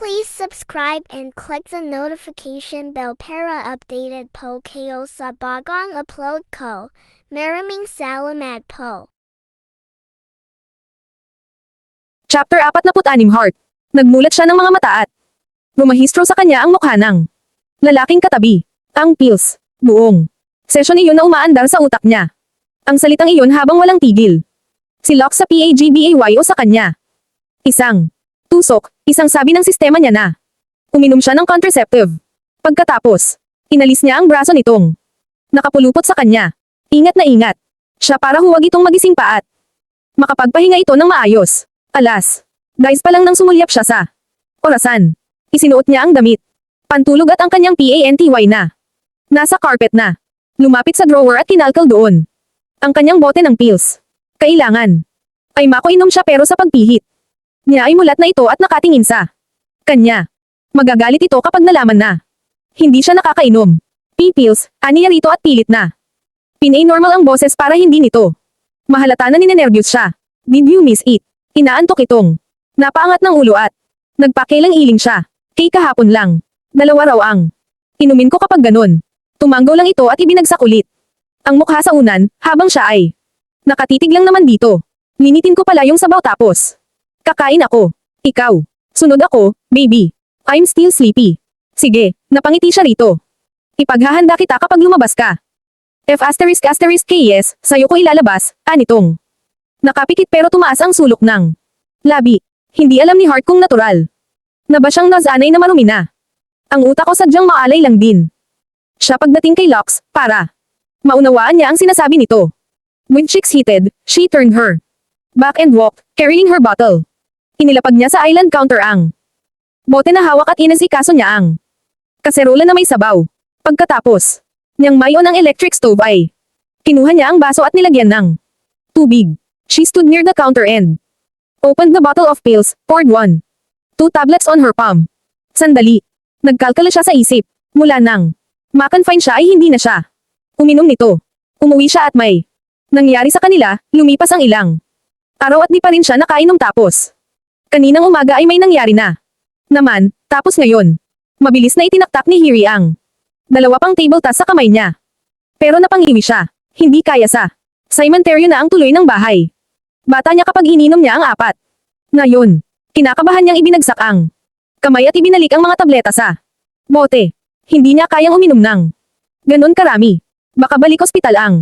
Please subscribe and click the notification bell para updated po kayo sa bagong upload ko. Maraming salamat po. Chapter 46 Heart. Nagmulat siya ng mga mata at rumahistro sa kanya ang mukha ng lalaking katabi. Ang pills. Buong sesyon iyon na umaandar sa utak niya. Ang salitang iyon habang walang tigil. Si Locke sa PAGBAYO sa kanya. Isang tusok, isang sabi ng sistema niya na uminom siya ng contraceptive. Pagkatapos, inalis niya ang braso nitong nakapulupot sa kanya. Ingat na ingat siya para huwag itong magising pa at makapagpahinga ito ng maayos. Alas, guys pa lang nang sumulyap siya sa orasan. Isinuot niya ang damit, pantulog at ang kanyang PANTY na nasa carpet na. Lumapit sa drawer at kinalkal doon ang kanyang bote ng pills. Kailangan ay makuinom siya pero sa pagpihit niya ay mulat na ito at nakatingin sa kanya. Magagalit ito kapag nalaman na hindi siya nakakainom. P-pills, aniya rito at pilit na pinay-normal ang boses para hindi nito mahalata na ninenervyos siya. Did you miss it? Inaantok itong napaangat ng ulo at nagpakilang iling siya. Kay kahapon lang. 2 raw ang inumin ko kapag ganun. Tumanggaw lang ito at ibinagsak ulit ang mukha sa unan habang siya ay nakatitig lang naman dito. Linitin ko pala yung sabaw tapos kakain ako. Ikaw. Sunod ako, baby. I'm still sleepy. Sige, napangiti siya rito. Ipaghahanda kita kapag lumabas ka. F***KS, sa'yo ko ilalabas, anitong. Nakapikit pero tumaas ang sulok ng labi. Hindi alam ni Heart kung natural na ba siyang nazanay na marumi na. Ang utak ko sadyang maalay lang din siya pagdating kay Locke, para maunawaan niya ang sinasabi nito. With cheeks heated, she turned her back and walked, carrying her bottle. Inilapag niya sa island counter ang bote na hawak at inasikaso niya ang kaserola na may sabaw. Pagkatapos niyang mayon ang electric stove ay kinuha niya ang baso at nilagyan ng tubig. She stood near the counter and opened the bottle of pills, poured 1, 2 tablets on her palm. Sandali. Nagkalkala siya sa isip. Mula nang ma-confine siya ay hindi na siya uminom nito. Umuwi siya at may nangyari sa kanila, lumipas ang ilang araw at di pa rin siya nakainom tapos kaninang umaga ay may nangyari na naman, tapos ngayon. Mabilis na itinaktak ni Hiri ang 2 pang table tas sa kamay niya. Pero napangiwi siya. Hindi kaya sa cementerio na ang tuloy ng bahay. Bata niya kapag ininom niya ang 4. Ngayon, kinakabahan niyang ibinagsak ang kamay at ibinalik ang mga tableta sa bote. Hindi niya kayang uminom ng ganon karami. Baka balik ospital ang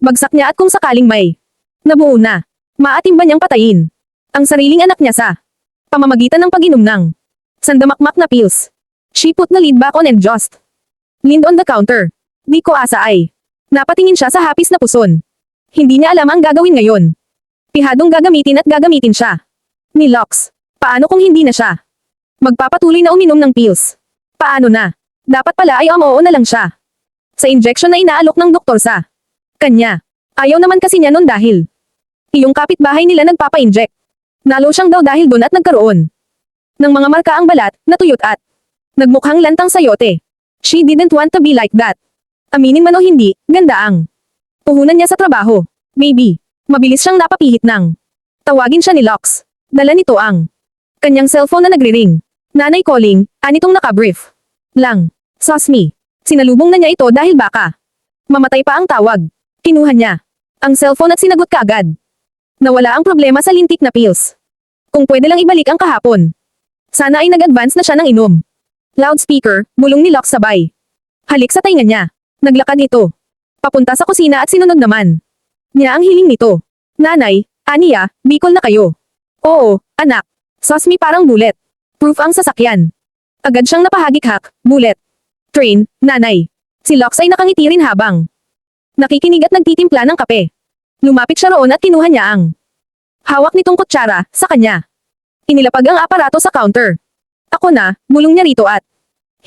bagsak niya at kung sakaling may nabuo na, maatim ba niyang patayin ang sariling anak niya sa pamamagitan ng pag-inom ng sandamakmak na pills. She put the lid back on and just leaned on the counter. Di ko asa ay napatingin siya sa hapis na puson. Hindi niya alam ang gagawin ngayon. Pihadong gagamitin at gagamitin siya ni Locke. Paano kung hindi na siya magpapatuloy na uminom ng pills? Paano na? Dapat pala ay oo na lang siya sa injection na inaalok ng doktor sa kanya. Ayaw naman kasi niya nun dahil iyong kapitbahay nila nagpapa-inject. Nalosyang daw dahil dun at nagkaroon ng mga marka ang balat, natuyot at nagmukhang lantang sayote. She didn't want to be like that. Aminin man o hindi, ganda ang puhunan niya sa trabaho. Maybe. Mabilis siyang napapihit ng tawagin siya ni Locke. Dala nito ang kanyang cellphone na nagre-ring. Nanay calling, anitong nakabrief lang. Sus me. Sinalubong na niya ito dahil baka mamatay pa ang tawag. Kinuha niya ang cellphone at sinagot kaagad. Nawala ang problema sa lintik na pills. Kung pwede lang ibalik ang kahapon. Sana ay nag-advance na siya ng inom. Loudspeaker, bulong ni Locke sabay. Halik sa tainga niya. Naglakad ito papunta sa kusina at sinunod naman niya ang hiling nito. Nanay, aniya, Bicol na kayo. Oo, anak. Sus me parang bullet. Proof ang sasakyan. Agad siyang napahagik-hak, bullet. Train, nanay. Si Locke ay nakangiti rin habang nakikinig at nagtitimpla ng kape. Lumapit siya roon at kinuha niya ang hawak nitong kutsara sa kanya. Inilapag ang aparato sa counter. Ako na, bulong niya rito at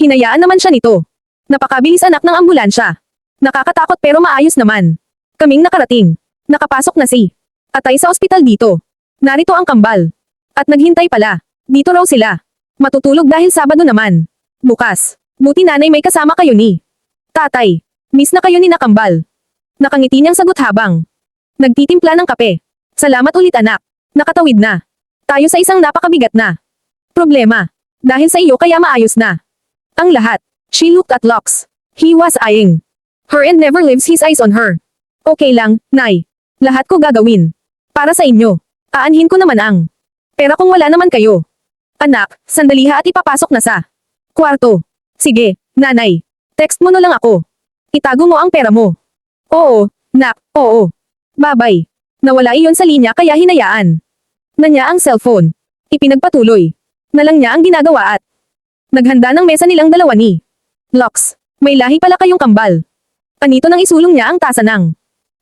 hinayaan naman siya nito. Napakabilis anak ng ambulansya. Nakakatakot pero maayos naman. Kaming nakarating. Nakapasok na si Atay sa ospital dito. Narito ang kambal. At naghintay pala. Dito raw sila. Matutulog dahil Sabado naman. Bukas. Buti nanay may kasama kayo ni Tatay. Miss na kayo ni Nakambal. Nakangiti niyang sagot habang nagtitimpla ng kape. Salamat ulit anak. Nakatawid na tayo sa isang napakabigat na problema. Dahil sa iyo kaya maayos na. Ang lahat. She looked at Locks. He was eyeing her and never leaves his eyes on her. Okay lang, Nay. Lahat ko gagawin. Para sa inyo. Aanhin ko naman ang pera kung wala naman kayo. Anak, sandali ha at ipapasok na sa kwarto. Sige, nanay. Text mo na lang ako. Itago mo ang pera mo. Oo, nak, oo. Babay. Nawala iyon sa linya kaya hinayaan na niya ang cellphone. Ipinagpatuloy na lang niya ang ginagawa at naghanda ng mesa nilang dalawa ni Locks. May lahi pala kayong kambal. Anito nang isulong niya ang tasa ng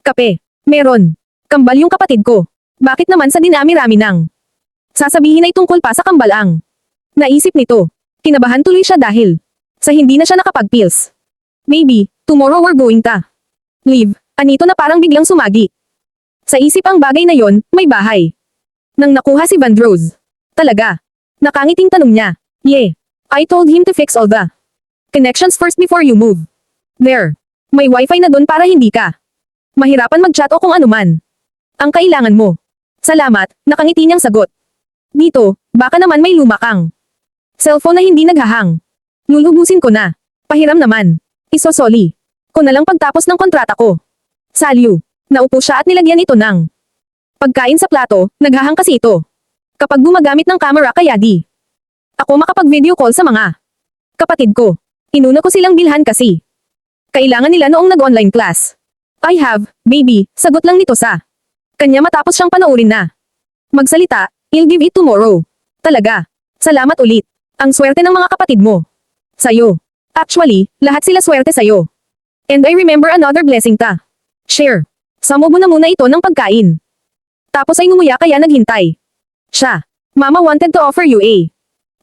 kape. Meron. Kambal yung kapatid ko. Bakit naman sa dinami-rami ng sasabihin ay tungkol pa sa kambal ang naisip nito. Kinabahan tuloy siya dahil sa hindi na siya nakapag-pills. Maybe, tomorrow we're going to leave. Anito na parang biglang sumagi. Sa isip ang bagay na yon, may bahay. Nang nakuha si Vandross. Talaga. Nakangiting tanong niya. Yeah. I told him to fix all the connections first before you move. There. May wifi na doon para hindi ka mahirapan mag-chat o kung anuman ang kailangan mo. Salamat, nakangiti niyang sagot. Dito, baka naman may lumakang cellphone na hindi naghahang. Lulubusin ko na. Pahiram naman. Isosoli ko na lang pagtapos ng kontrata ko. Salyu. Naupo siya at nilagyan ito ng pagkain sa plato, naghahang kasi ito. Kapag gumagamit ng camera kaya di ako makapag-video call sa mga kapatid ko. Inuna ko silang bilhan kasi kailangan nila noong nag-online class. I have, baby, sagot lang nito sa kanya matapos siyang panoorin na magsalita, I'll give it tomorrow. Talaga. Salamat ulit. Ang swerte ng mga kapatid mo. Sayo. Actually, lahat sila swerte sayo. And I remember another blessing ta. Share. Samubo na muna ito ng pagkain. Tapos ay ngumuya kaya naghintay. Siya. Mama wanted to offer you a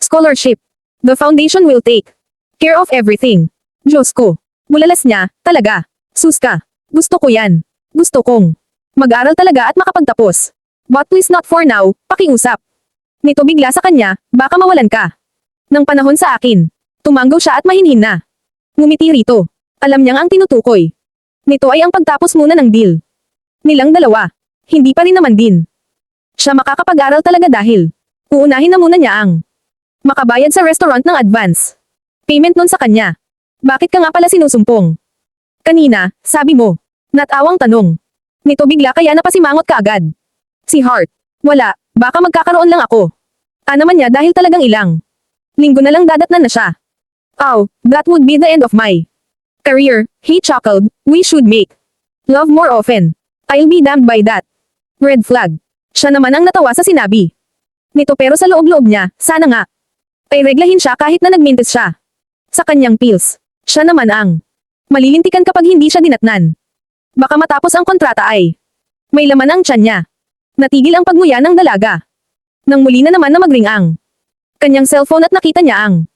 scholarship. The foundation will take care of everything. Diyos ko. Bulalas niya, talaga. Sus ka. Gusto ko yan. Gusto kong mag-aral talaga at makapagtapos. But please not for now, pakiusap. Nito bigla sa kanya, baka mawalan ka ng panahon sa akin. Tumanggaw siya at mahinhin na. Ngumiti rito. Alam niyang ang tinutukoy nito ay ang pagtapos muna ng deal nilang dalawa. Hindi pa rin naman din siya makakapag-aral talaga dahil uunahin na muna niya ang makabayad sa restaurant ng advance payment nun sa kanya. Bakit ka nga pala sinusumpong? Kanina, sabi mo. Natawang tanong. Nito bigla kaya napasimangot ka agad. Si Hart. Wala, baka magkakaroon lang ako. Naman niya dahil talagang ilang linggo na lang dadatnan na siya. Oh, that would be the end of my career, he chuckled. We should make love more often. I'll be damned by that. Red flag. Siya naman ang natawa sa sinabi nito pero sa loob-loob niya, sana nga ay reglahin siya kahit na nagmintis siya sa kanyang pills. Siya naman ang malilintikan kapag hindi siya dinatnan. Baka matapos ang kontrata ay may laman ang tiyan niya. Natigil ang pagmuya ng dalaga. Nang muli na naman na magring ang kanyang cellphone at nakita niya ang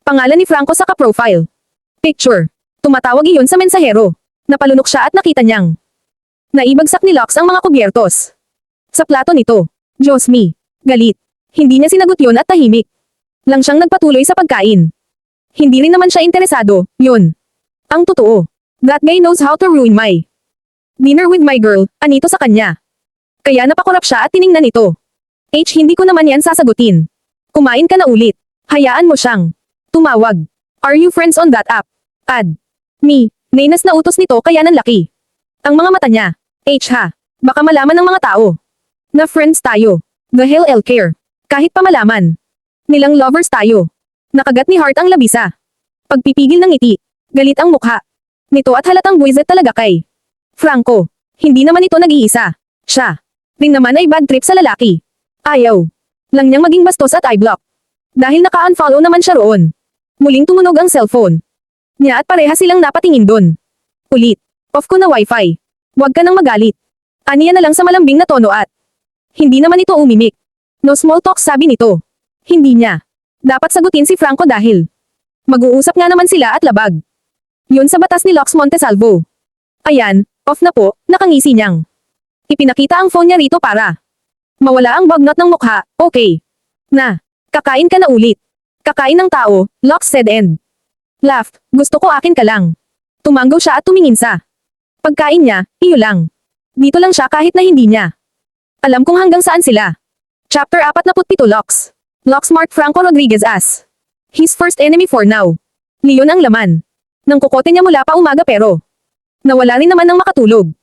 pangalan ni Franco sa ka-profile picture. Tumatawag iyon sa mensahero. Napalunok siya at nakita niyang naibagsak ni Locks ang mga kubyertos sa plato nito. Diyos me. Galit. Hindi niya sinagot yon at tahimik lang siyang nagpatuloy sa pagkain. Hindi rin naman siya interesado, yun ang totoo. That guy knows how to ruin my dinner with my girl, anito sa kanya. Kaya napakurap siya at tiningnan ito. Hindi ko naman yan sasagutin. Kumain ka na ulit. Hayaan mo siyang tumawag. Are you friends on that app? Add me. Nainas na utos nito kaya nanlaki ang mga mata niya. Ha. Baka malaman ng mga tao na friends tayo. The hell I'll care. Kahit pa malaman nilang lovers tayo. Nakagat ni Hart ang labisa. Pagpipigil ng ngiti. Galit ang mukha nito at halatang buwisit talaga kay Franco. Hindi naman ito nag-iisa. Siya rin naman ay bad trip sa lalaki. Ayaw lang niyang maging bastos at i-block. Dahil naka-unfollow naman siya roon. Muling tumunog ang cellphone niya at pareha silang napatingin doon. Ulit. Off ko na wifi. Huwag ka nang magalit. Aniya na lang sa malambing na tono at hindi naman ito umimik. No small talk sabi nito. Hindi niya dapat sagutin si Franco dahil mag-uusap nga naman sila at labag yun sa batas ni Locks Montesalvo. Ayan, off na po, nakangisi niyang ipinakita ang phone niya rito para mawala ang bagnot ng mukha. Okay na. Kakain ka na ulit. Kakain ng tao, Locks said and laughed. Gusto ko akin ka lang. Tumanggaw siya at tumingin sa pagkain niya, iyo lang. Dito lang siya kahit na hindi niya alam kung hanggang saan sila. Chapter 47 Locks. Locks marked Franco Rodriguez as His first enemy for now. Leon ang laman. Nang kukote niya mula pa umaga pero nawala rin naman ng makatulog.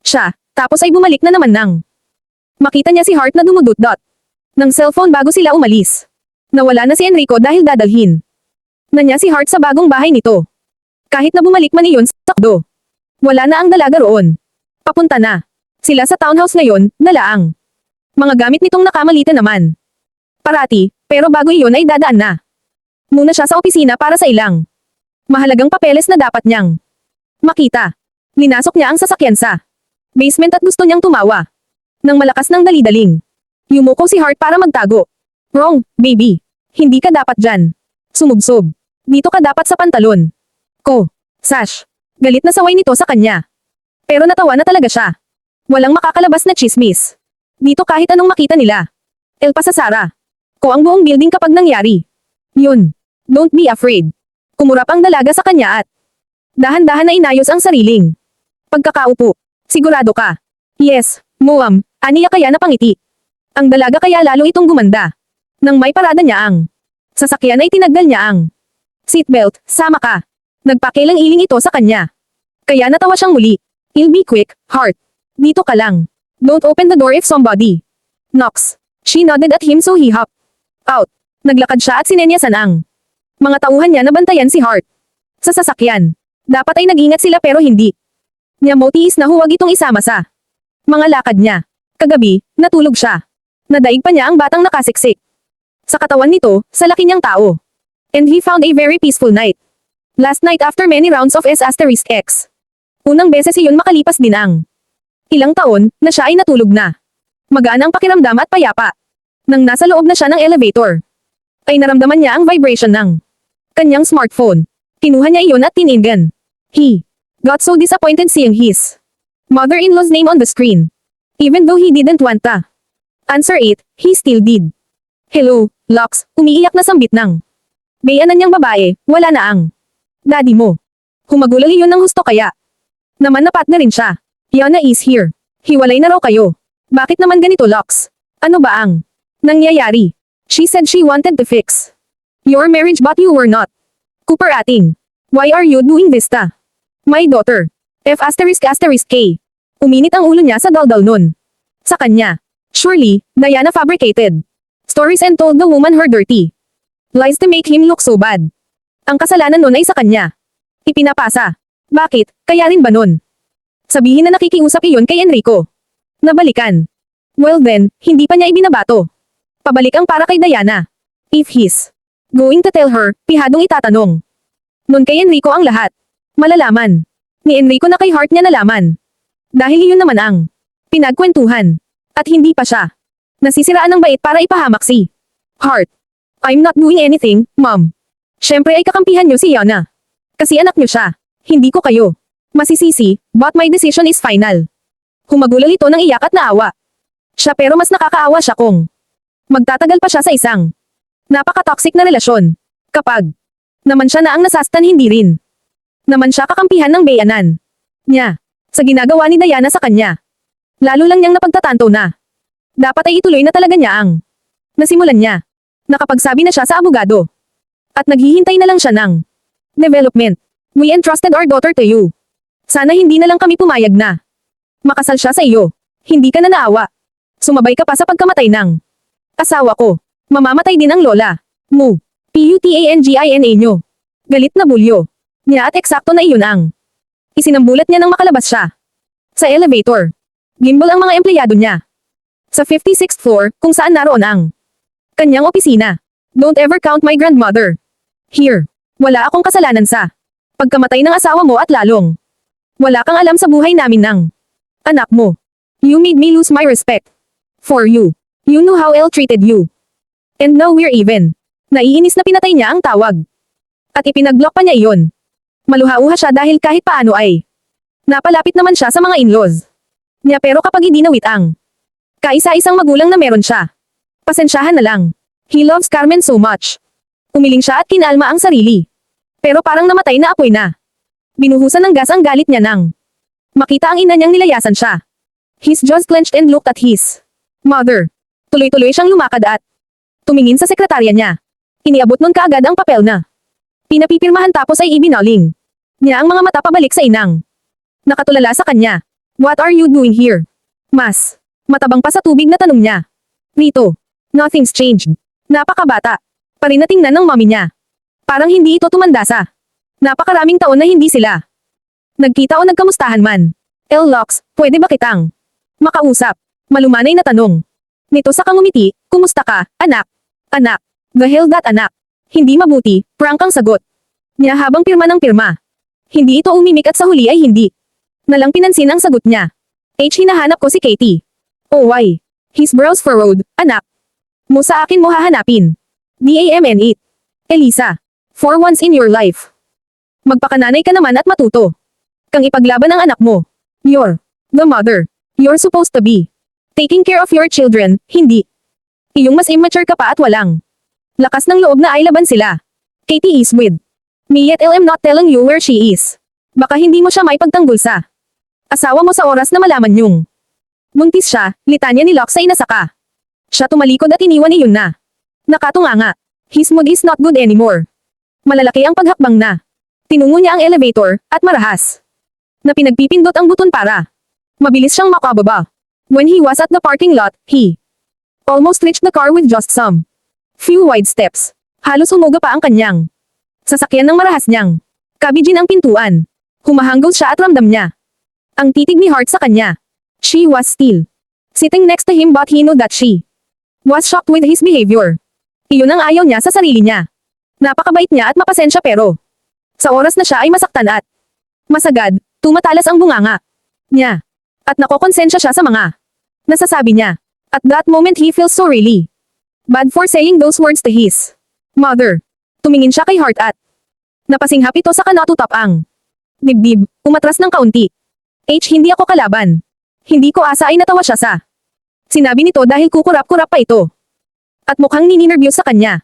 Siya, tapos ay bumalik na naman nang makita niya si Hart na dumudot-dot ng cellphone bago sila umalis. Nawala na si Enrico dahil dadalhin na niya si Hart sa bagong bahay nito. Kahit na bumalik man iyon sa takdo. Wala na ang dalaga roon. Papunta na. Sila sa townhouse ngayon, dalaang mga gamit nitong nakamalita naman. Parati, pero bago iyon ay dadaan na muna siya sa opisina para sa ilang mahalagang papeles na dapat niyang makita. Linasok niya ang sasakyan sa basement at gusto niyang tumawa ng malakas ng dalidaling. Yumuko si Hart para magtago. Wrong, baby. Hindi ka dapat dyan. Sumubsob. Dito ka dapat sa pantalon ko. Sash. Galit na saway nito sa kanya. Pero natawa na talaga siya. Walang makakalabas na chismis. Dito kahit anong makita nila. El Pasasara ko ang buong building kapag nangyari. Yun. Don't be afraid. Kumurap ang dalaga sa kanya at dahan-dahan na inayos ang sariling pagkakaupo. Sigurado ka? Yes, Moam. Aniya kaya napangiti. Ang dalaga kaya lalo itong gumanda. Nang may parada niya ang sasakyan ay tinaggal niya ang seatbelt, sama ka. Nagpakilang iling ito sa kanya. Kaya natawa siyang muli. I'll be quick, Hart. Dito ka lang. Don't open the door if somebody knocks. She nodded at him so he hopped out. Naglakad siya at sinenyasan ang mga tauhan niya na bantayan si Hart sa sasakyan. Dapat ay nag-ingat sila pero hindi niya motiis na huwag itong isama sa mga lakad niya. Kagabi, natulog siya. Nadaig pa niya ang batang nakasiksik sa katawan nito, sa laki niyang tao. And he found a very peaceful night. Last night after many rounds of S*X. Unang beses iyon makalipas din ang ilang taon, na siya ay natulog na. Magaan ang pakiramdam at payapa. Nang nasa loob na siya ng elevator, ay naramdaman niya ang vibration ng kanyang smartphone. Kinuha niya iyon at tininggan. He got so disappointed seeing his mother-in-law's name on the screen. Even though he didn't want to answer it, he still did. Hello, Lux, umiiyak na sambit ng bayanan niyang babae, wala na ang daddy mo. Humagulal iyon ng husto kaya naman napat na rin siya. Yana is here. Hiwalay na raw kayo. Bakit naman ganito, Lux? Ano ba ang nangyayari? She said she wanted to fix your marriage but you were not cooperating. Why are you doing this ta? My daughter. F***K. Uminit ang ulo niya sa daldal nun. Sa kanya. Surely, Diana fabricated stories and told the woman her dirty lies to make him look so bad. Ang kasalanan nun ay sa kanya. Ipinapasa. Bakit, kaya rin ba nun? Sabihin na nakikiusap iyon kay Enrico. Nabalikan. Well then, hindi pa niya ibinabato. Pabalik ang para kay Diana. If he's going to tell her, pihadong itatanong. Nun kay Enrico ang lahat. Malalaman. Ni Enrico na kay Hart niya nalaman. Dahil iyon naman ang pinagkwentuhan. At hindi pa siya nasisiraan ng bait para ipahamak si Hart. I'm not doing anything, Mom. Siyempre ay kakampihan niyo si Yana. Kasi anak niyo siya. Hindi ko kayo masisisi, but my decision is final. Humagulal ito ng iyak at naawa. Siya pero mas nakakaawa siya kung magtatagal pa siya sa isang napaka-toxic na relasyon. Kapag naman siya na ang nasastan hindi rin naman siya kakampihan ng bayanan niya sa ginagawa ni Diana sa kanya. Lalo lang niyang napagtatanto na dapat ay ituloy na talaga niya ang nasimulan niya. Nakapagsabi na siya sa abogado. At naghihintay na lang siya ng development. We entrusted our daughter to you. Sana hindi na lang kami pumayag na makasal siya sa iyo. Hindi ka na naawa. Sumabay ka pa sa pagkamatay ng asawa ko. Mamamatay din ang lola mo. Putangina nyo. Galit na bulyo niya at eksakto na iyon ang isinambulat niya nang makalabas siya sa elevator. Gimbal ang mga empleyado niya sa 56th floor kung saan naroon ang kanyang opisina. Don't ever count my grandmother here. Wala akong kasalanan sa pagkamatay ng asawa mo at lalong wala kang alam sa buhay namin ng anak mo. You made me lose my respect for you. You knew how Elle treated you. And now we're even. Naiinis na pinatay niya ang tawag. At ipinag-block pa niya iyon. Maluhauha siya dahil kahit paano ay napalapit naman siya sa mga in-laws niya pero kapag idinawit ang kaisa-isang magulang na meron siya. Pasensyahan na lang. He loves Carmen so much. Umiling siya at kinalma ang sarili. Pero parang namatay na apoy na. Binuhusan ng gas ang galit niya nang makita ang ina niyang nilayasan siya. His jaws clenched and looked at his mother. Tuloy-tuloy siyang lumakad at tumingin sa sekretarya niya. Iniabot nun kaagad ang papel na pinapipirmahan tapos ay ibinaling niya ang mga mata pabalik sa inang. Nakatulala sa kanya. What are you doing here? Mas matabang pa sa tubig na tanong niya. Rito. Nothing's changed. Napakabata. Pa rin na tingnan ng mommy niya. Parang hindi ito tumanda sa napakaraming taon na hindi sila nagkita o nagkamustahan man. Lox, pwede ba kitang makausap? Malumanay na tanong. Nito sa kangumiti, kumusta ka, anak? Anak. The hell that anak? Hindi mabuti, prank ang sagot niya habang pirma ng pirma. Hindi ito umimik at sa huli ay hindi nalang pinansin ang sagot niya. Hinahanap ko si Katie. Oh why? His brows furrowed, anak. Mo sa akin mo hahanapin. DAMN8. Elisa. For once in your life. Magpakananay ka naman at matuto kang ipaglaban ang anak mo. You're the mother. You're supposed to be taking care of your children, hindi iyong mas immature ka pa at walang lakas ng loob na ay laban sila. Katie is with me yet I'm not telling you where she is. Baka hindi mo siya may pagtanggol sa asawa mo sa oras na malaman yung buntis siya, litanya ni Locke sa inasaka. Siya tumalikod at iniwan iyon na nakatunganga. His mood is not good anymore. Malalaki ang paghakbang na tinungo niya ang elevator at marahas na pinagpipindot ang buton para mabilis siyang makababa. When he was at the parking lot, he almost reached the car with just some few wide steps. Halos umuga pa ang kanyang sasakyan ng marahas niyang kabijin ang pintuan. Humahanggaw siya at ramdam niya ang titig ni Hart sa kanya. She was still sitting next to him but he knew that she was shocked with his behavior. Iyon ang ayaw niya sa sarili niya. Napakabait niya at mapasensya pero sa oras na siya ay masaktan at masagad, tumatalas ang bunganga niya. At nakokonsensya siya sa mga nasasabi niya. At that moment he feels so really bad for saying those words to his mother. Tumingin siya kay Hart at napasinghap ito sa kanatutap ang dibdib, umatras ng kaunti. Hindi ako kalaban. Hindi ko asa ay natawa siya sa sinabi nito dahil kukurap-kurap pa ito. At mukhang nininervyos sa kanya.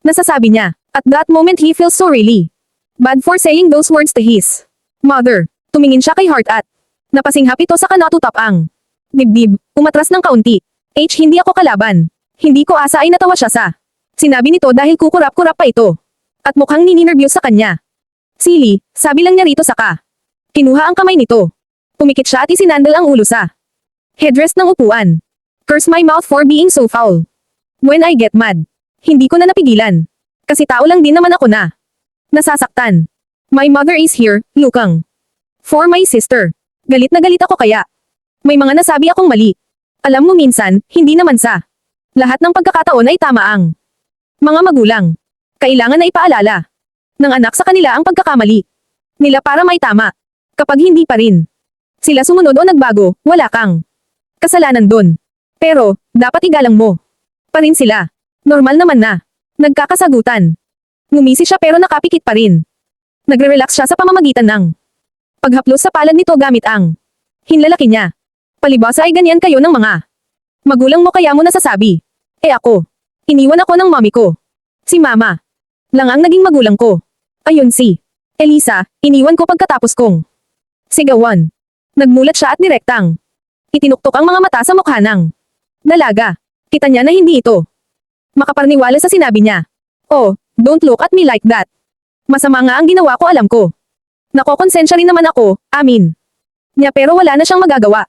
Nasasabi niya. At that moment he feels so really bad for saying those words to his mother. Tumingin siya kay Hart at napasinghap ito sa kanatutap ang dibdib, umatras ng kaunti. Hindi ako kalaban. Hindi ko asa ay natawa siya sa sinabi nito dahil kukurap-kurap pa ito. At mukhang nininervyos sa kanya. Silly, sabi lang niya rito saka kinuha ang kamay nito. Pumikit siya at isinandal ang ulo sa headrest ng upuan. Curse my mouth for being so foul. When I get mad, hindi ko na napigilan. Kasi tao lang din naman ako na nasasaktan. My mother is here, looking for my sister. Galit na galit ako kaya may mga nasabi akong mali. Alam mo minsan, hindi naman sa lahat ng pagkakataon ay tama ang mga magulang. Kailangan na ipaalala ng anak sa kanila ang pagkakamali nila para may tama. Kapag hindi pa rin sila sumunod o nagbago, wala kang kasalanan doon. Pero, dapat igalang mo pa rin sila. Normal naman na nagkakasagutan. Ngumisi siya pero nakapikit pa rin. Nagre-relax siya sa pamamagitan ng paghaplos sa palad nito gamit ang hinlalaki niya. Palibasa ay ganyan kayo ng mga magulang mo kaya mo nasasabi. Ako. Iniwan ako ng mommy ko. Si mama lang ang naging magulang ko. Ayun si Elisa, iniwan ko pagkatapos kong sigawan. Nagmulat siya at direktang itinuktok ang mga mata sa mukha ng dalaga. Kita niya na hindi ito makaparniwala sa sinabi niya. Oh, don't look at me like that. Masama nga ang ginawa ko, alam ko. Nakokonsensya rin naman ako, amin niya pero wala na siyang magagawa.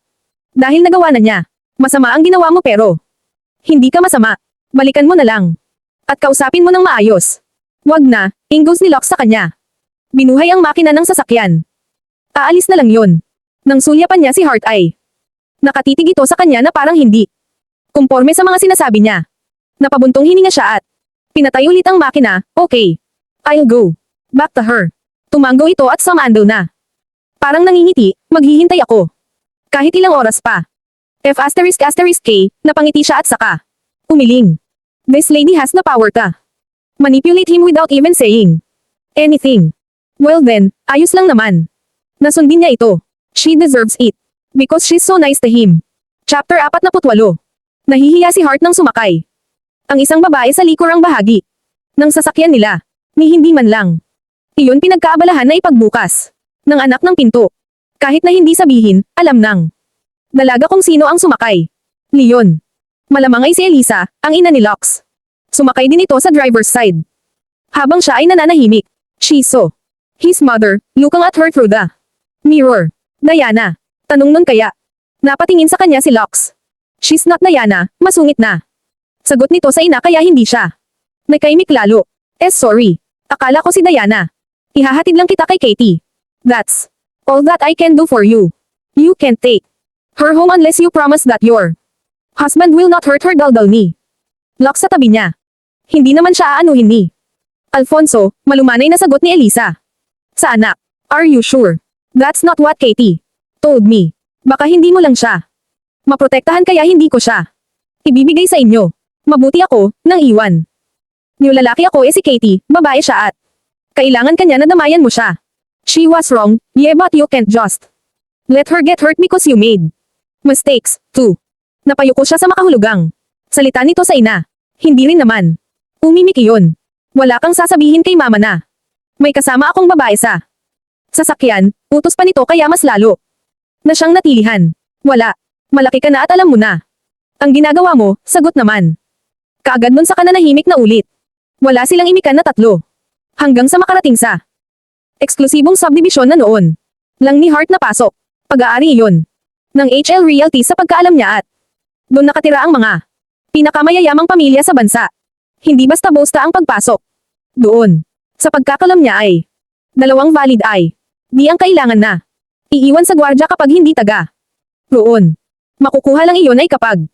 Dahil nagawa na niya. Masama ang ginawa mo pero hindi ka masama. Balikan mo na lang. At kausapin mo ng maayos. Wag na, ingos ni Locke sa kanya. Binuhay ang makina ng sasakyan. Aalis na lang yun. Nang sulyapan niya si Hart ay nakatitig ito sa kanya na parang hindi kumporme sa mga sinasabi niya. Napabuntong hininga siya at pinatay ulit ang makina. Okay. I'll go back to her. Tumanggo ito at sumandal na. Parang nangingiti, maghihintay ako. Kahit ilang oras pa. F***K, napangiti siya at saka umiling. This lady has the power to manipulate him without even saying anything. Well then, ayos lang naman. Nasundin niya ito. She deserves it. Because she's so nice to him. Chapter 48. Nahihiya si Hart nang sumakay. Ang isang babae sa likurang bahagi ng sasakyan nila, ni hindi man lang. Iyon pinagkaabalahan na ipagbukas ng anak ng pinto. Kahit na hindi sabihin, alam ng dalaga kung sino ang sumakay. Leon. Malamang ay si Elisa, ang ina ni Lux. Sumakay din ito sa driver's side. Habang siya ay nananahimik, she saw his mother, looking at her through the mirror. Diana. Tanong nun kaya. Napatingin sa kanya si Lux. She's not Diana, masungit na. Sagot nito sa ina kaya hindi siya. Nagkaimik lalo. Sorry. Akala ko si Diana. Ihahatid lang kita kay Katie. That's all that I can do for you. You can't take her home unless you promise that your husband will not hurt her daldal ni Lux sa tabi niya. Hindi naman siya aanuhin ni Alfonso, malumanay na sagot ni Elisa. Sa anak. Are you sure? That's not what Katie told me. Baka hindi mo lang siya maprotektahan kaya hindi ko siya ibibigay sa inyo. Mabuti ako, nang iwan. New lalaki ako si Katie, babae siya at kailangan kanya na damayan mo siya. She was wrong, yeah but you can't just let her get hurt because you made mistakes, too. Napayuko siya sa makahulugang salita nito sa ina. Hindi rin naman. Umimik iyon. Wala kang sasabihin kay mama na may kasama akong babae sa sasakyan, utos pa nito kaya mas lalo na siyang natilihan. Wala. Malaki ka na at alam mo na. Ang ginagawa mo, sagot naman. Kaagad nun sa kananahimik na ulit. Wala silang imikan na tatlo. Hanggang sa makarating sa eksklusibong subdivision na noon lang ni Hart na pasok. Pag-aari iyon ng HL Realty sa pagkaalam niya at doon nakatira ang mga pinakamayayamang pamilya sa bansa. Hindi basta-bosta ang pagpasok. Doon, sa pagkakalam niya ay dalawang valid ID ang kailangan na iiwan sa gwardya kapag hindi taga roon. Makukuha lang iyon ay kapag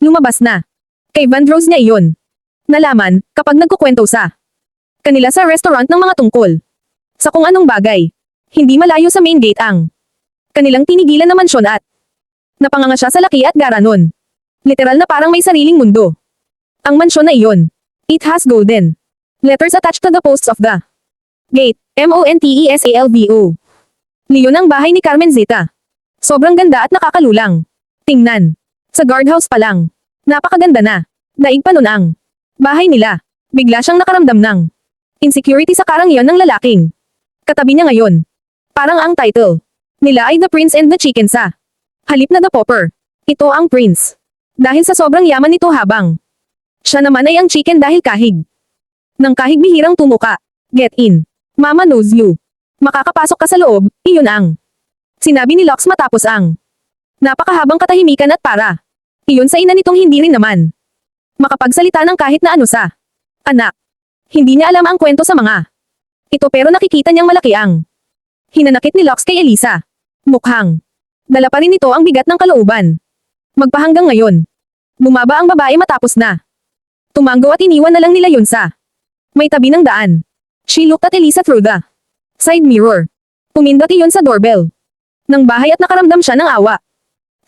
lumabas na. Kay Vandross niya iyon nalaman kapag nagkukwento sa kanila sa restaurant ng mga tungkol sa kung anong bagay. Hindi malayo sa main gate ang kanilang tinigilan na mansyon at napanganga siya sa laki at garanon. Literal na parang may sariling mundo. Ang mansyon na iyon. It has golden letters attached to the posts of the gate. Montesalvo. Leon ang bahay ni Carmen Zeta. Sobrang ganda at nakakalulang tingnan. Sa guardhouse pa lang. Napakaganda na. Daig pa nun ang bahay nila. Bigla siyang nakaramdam ng insecurity sa karangyaan ng lalaking katabi niya ngayon. Parang ang title nila ay The Prince and the Chicken sa halip na The Pauper. Ito ang prince. Dahil sa sobrang yaman nito habang siya naman ay ang chicken dahil kahig. Nang kahig bihirang tumuka. Get in. Mama knows you. Makakapasok ka sa loob, iyon ang sinabi ni Lux matapos ang napakahabang katahimikan at para iyon sa ina nitong hindi rin naman makapagsalita ng kahit na ano sa anak. Hindi niya alam ang kwento sa mga ito pero nakikita niyang malaki ang hinanakit ni Lux kay Elisa. Mukhang dala pa rin ito ang bigat ng kalooban. Magpahanggang ngayon. Bumaba ang babae matapos na tumango at iniwan na lang nila yun sa may tabi ng daan. She looked at Elisa through the side mirror. Pumindot iyon sa doorbell ng bahay at nakaramdam siya ng awa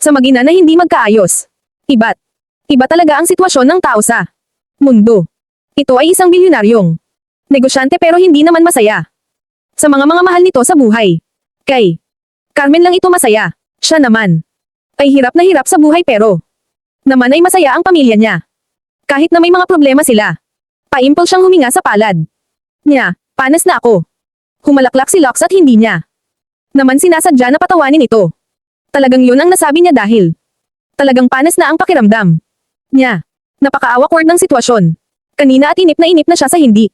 sa mag-ina na hindi magkaayos. Iba talaga ang sitwasyon ng tao sa mundo. Ito ay isang bilyonaryong negosyante pero hindi naman masaya sa mga mahal nito sa buhay. Kay Carmen lang ito masaya. Siya naman ay hirap na hirap sa buhay pero naman ay masaya ang pamilya niya. Kahit na may mga problema sila. Paimpol siyang huminga sa palad niya. Panas na ako. Humalaklak si Lux at hindi niya naman sinasadya na patawanin ito. Talagang yun ang nasabi niya dahil talagang panas na ang pakiramdam niya. Napaka-awkward ng sitwasyon. Kanina at inip na siya sa hindi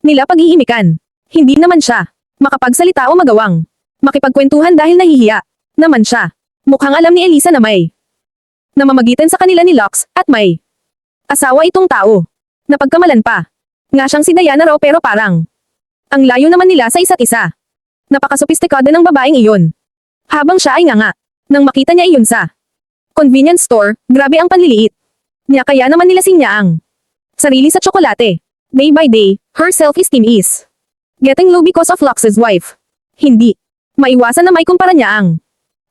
nila pag-iimikan. Hindi naman siya makapagsalita o magawang makipagkwentuhan dahil nahihiya naman siya. Mukhang alam ni Elisa na may namamagitan sa kanila ni Lux at may asawa itong tao. Napagkamalan pa. Nga siyang si Diana raw pero parang ang layo naman nila sa isa't isa. Napakasopistikado ng babaeng iyon. Habang siya ay nganga nang makita niya iyon sa convenience store, grabe ang panliliit niya kaya naman nilasing niya ang sarili sa tsokolate. Day by day, her self-esteem is getting low because of Lux's wife. Hindi maiwasan na may kumpara niya ang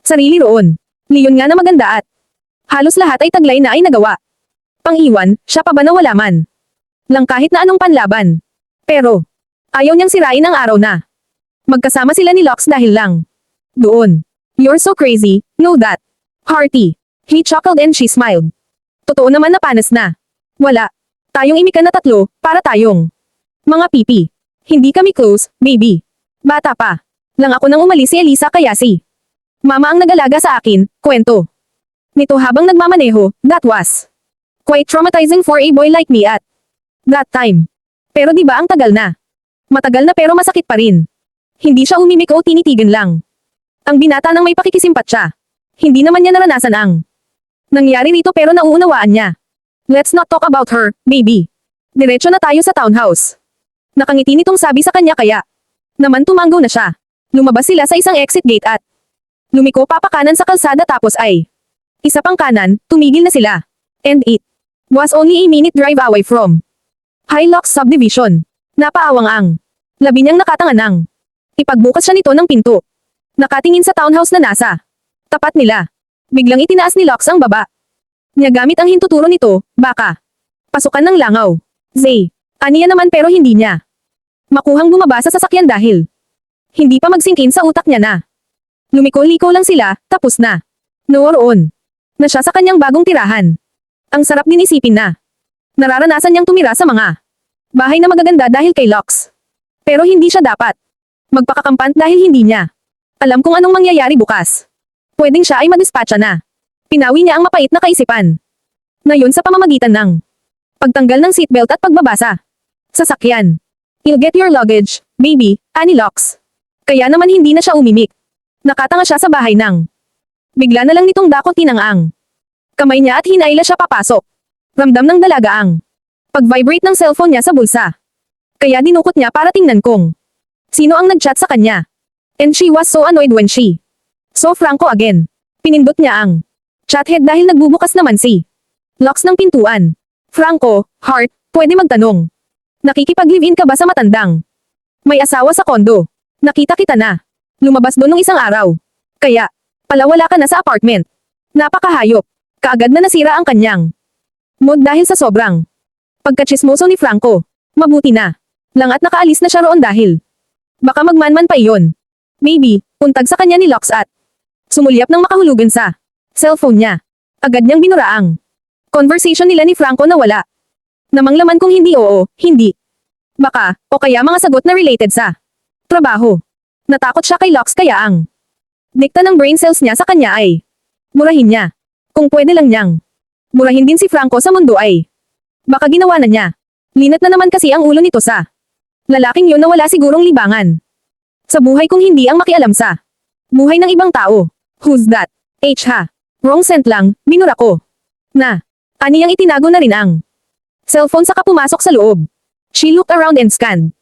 sarili roon. Leon nga na maganda at halos lahat ay taglay na ay nagawa. Pang-iwan, siya pa ba na wala man lang kahit na anong panlaban. Pero ayaw niyang sirain ang araw na magkasama sila ni Lux dahil lang doon. You're so crazy, know that. Hearty. He chuckled and she smiled. Totoo naman na panas na. Wala. Tayong imikan na tatlo, para tayong mga pipi. Hindi kami close, baby. Bata pa lang ako nang umalis si Elisa kaya si Mama ang nagalaga sa akin, kwento Nito habang nagmamaneho, that was quite traumatizing for a boy like me at that time. Pero di ba ang tagal na? Matagal na pero masakit pa rin. Hindi siya umimik o tinitigan lang. Ang binata nang may pakikisimpat siya. Hindi naman niya naranasan ang nangyari rito pero nauunawaan niya. Let's not talk about her, baby. Diretso na tayo sa townhouse. Nakangiti nitong sabi sa kanya kaya naman tumanggo na siya. Lumabas sila sa isang exit gate at lumiko papakanan sa kalsada tapos ay isa pang kanan, tumigil na sila. And it was only a minute drive away from Hilux Subdivision. Napaawang ang labi niyang nakatanganang. Ipagbukas siya nito ng pinto. Nakatingin sa townhouse na nasa tapat nila. Biglang itinaas ni Lux ang baba. Niya gamit ang hintuturo nito, baka pasukan ng langaw. Zay, aniya naman pero hindi niya makuhang bumaba sa sasakyan dahil hindi pa magsingkin sa utak niya na lumiko-liko lang sila, tapos na. Noon na siya sa kanyang bagong tirahan. Ang sarap din isipin na nararanasan niyang tumira sa mga bahay na magaganda dahil kay Lux. Pero hindi siya dapat magpakakampant dahil hindi niya alam kung anong mangyayari bukas. Pwedeng siya ay madispatcha na. Pinawi niya ang mapait na kaisipan. Na yun sa pamamagitan ng pagtanggal ng seatbelt at pagbabasa. Sasakyan. You'll get your luggage, baby, ani Lux. Kaya naman hindi na siya umimik. Nakatanga siya sa bahay ng bigla na lang nitong dakotin ang kamay niya at hinaila siya papasok. Ramdam ng dalaga ang pag-vibrate ng cellphone niya sa bulsa. Kaya dinukot niya para tingnan kung sino ang nag-chat sa kanya. And she was so annoyed when she saw Franco again. Pinindot niya ang chathead dahil nagbubukas naman si Lux ng pintuan. Franco, heart, pwede magtanong. Nakikipag-live-in ka ba sa matandang may asawa sa kondo? Nakita kita na lumabas doon ng isang araw. Kaya pala wala ka na sa apartment. Napakahayop. Kaagad na nasira ang kanyang mood dahil sa sobrang pagkatsismoso ni Franco. Mabuti na lang at nakaalis na siya roon dahil baka magmanman pa iyon. Maybe, untag sa kanya ni Lux at sumulyap ng makahulugan sa cellphone niya. Agad niyang binura ang conversation nila ni Franco na wala namang laman kung hindi oo, hindi. Baka, o kaya mga sagot na related sa trabaho. Natakot siya kay Lux kaya ang dikta ng brain cells niya sa kanya ay murahin niya. Kung pwede lang niyang murahin din si Franco sa mundo ay baka ginawa na niya. Linat na naman kasi ang ulo nito sa lalaking yun na wala sigurong libangan sa buhay kung hindi ang makialam sa buhay ng ibang tao. Who's that? Ha? Wrong scent lang, binura ko. Na, aniyang itinago na rin ang cellphone saka pumasok sa loob. She looked around and scanned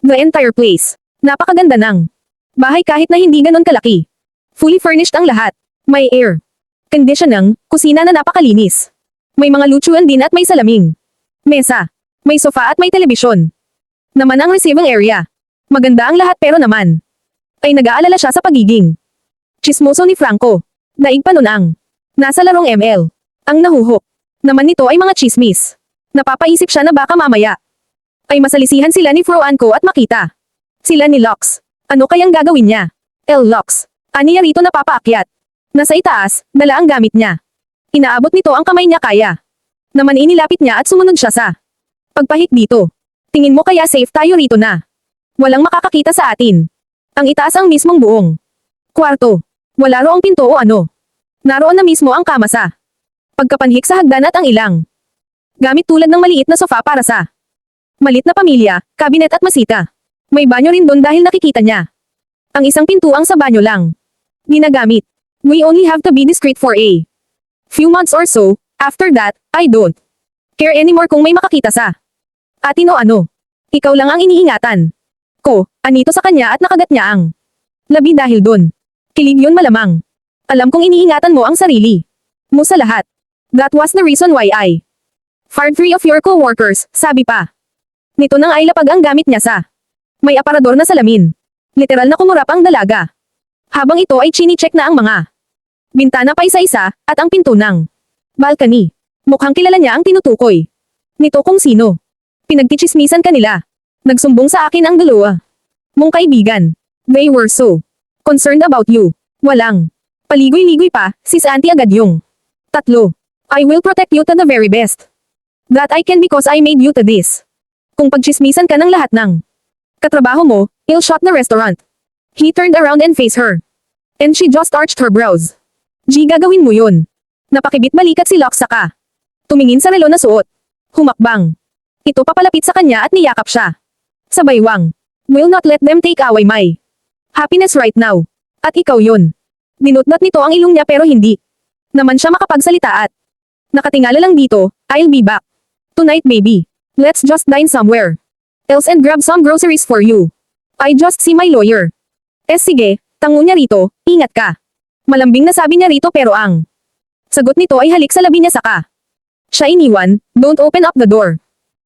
the entire place. Napakaganda ng bahay kahit na hindi ganon kalaki. Fully furnished ang lahat. May air conditioning, kusina na napakalinis. May mga lutuan din at may salaming mesa. May sofa at may telebisyon. Naman ang receiving area. Maganda ang lahat pero naman ay nag-aalala siya sa pagiging chismoso ni Franco. Daig pa nun ang nasa larong ML. Ang nahuhok naman nito ay mga chismis. Napapaisip siya na baka mamaya ay masalisihan sila ni Froanco at makita sila ni Lux. Ano kayang gagawin niya? Lux. Aniya rito napapaakyat. Nasa itaas, dala ang gamit niya. Inaabot nito ang kamay niya kaya naman inilapit niya at sumunod siya sa pagpahik dito. Tingin mo kaya safe tayo rito na walang makakakita sa atin. Ang itaas ang mismong buong kwarto. Wala roong pinto o ano. Naroon na mismo ang kama sa pagkapanhik sa hagdan at ang ilang gamit tulad ng maliit na sofa para sa malit na pamilya, kabinet at masita. May banyo rin doon dahil nakikita niya ang isang pintuang sa banyo lang ginagamit. We only have to be discreet for a few months or so. After that, I don't care anymore kung may makakita sa atin o ano. Ikaw lang ang iniingatan ko, anito sa kanya at nakagat niya ang labi dahil doon. Kilig yun malamang. Alam kong iniingatan mo ang sarili mo sa lahat. That was the reason why I fired 3 of your co-workers, sabi pa. Nito nang ay lapag ang gamit niya sa may aparador na salamin. Literal na kumurap ang dalaga. Habang ito ay chini-check na ang mga bintana pa isa-isa at ang pinto ng balcony. Mukhang kilala niya ang tinutukoy nito kung sino. Pinagtichismisan kanila. Nagsumbong sa akin ang dalawa mong kaibigan. They were so concerned about you. Walang paligoy-ligoy pa, sis auntie agad yung tatlo. I will protect you to the very best that I can because I made you to this. Kung pagchismisan ka ng lahat ng katrabaho mo, I'll shut the restaurant. He turned around and faced her. And she just arched her brows. G, gagawin mo yun. Napakibit balikat si Locke saka. Tumingin sa relo na suot. Humakbang. Ito papalapit sa kanya at niyakap siya. Sa baywang. Will not let them take away my happiness right now. At ikaw yun. Dinutnat nito ang ilong niya pero hindi naman siya makapagsalita at nakatingala lang dito. I'll be back. Tonight baby. Let's just dine somewhere else and grab some groceries for you. I just see my lawyer. Sige, tango niya rito, ingat ka. Malambing na sabi niya rito pero ang sagot nito ay halik sa labi niya saka. Siya iniwan, don't open up the door.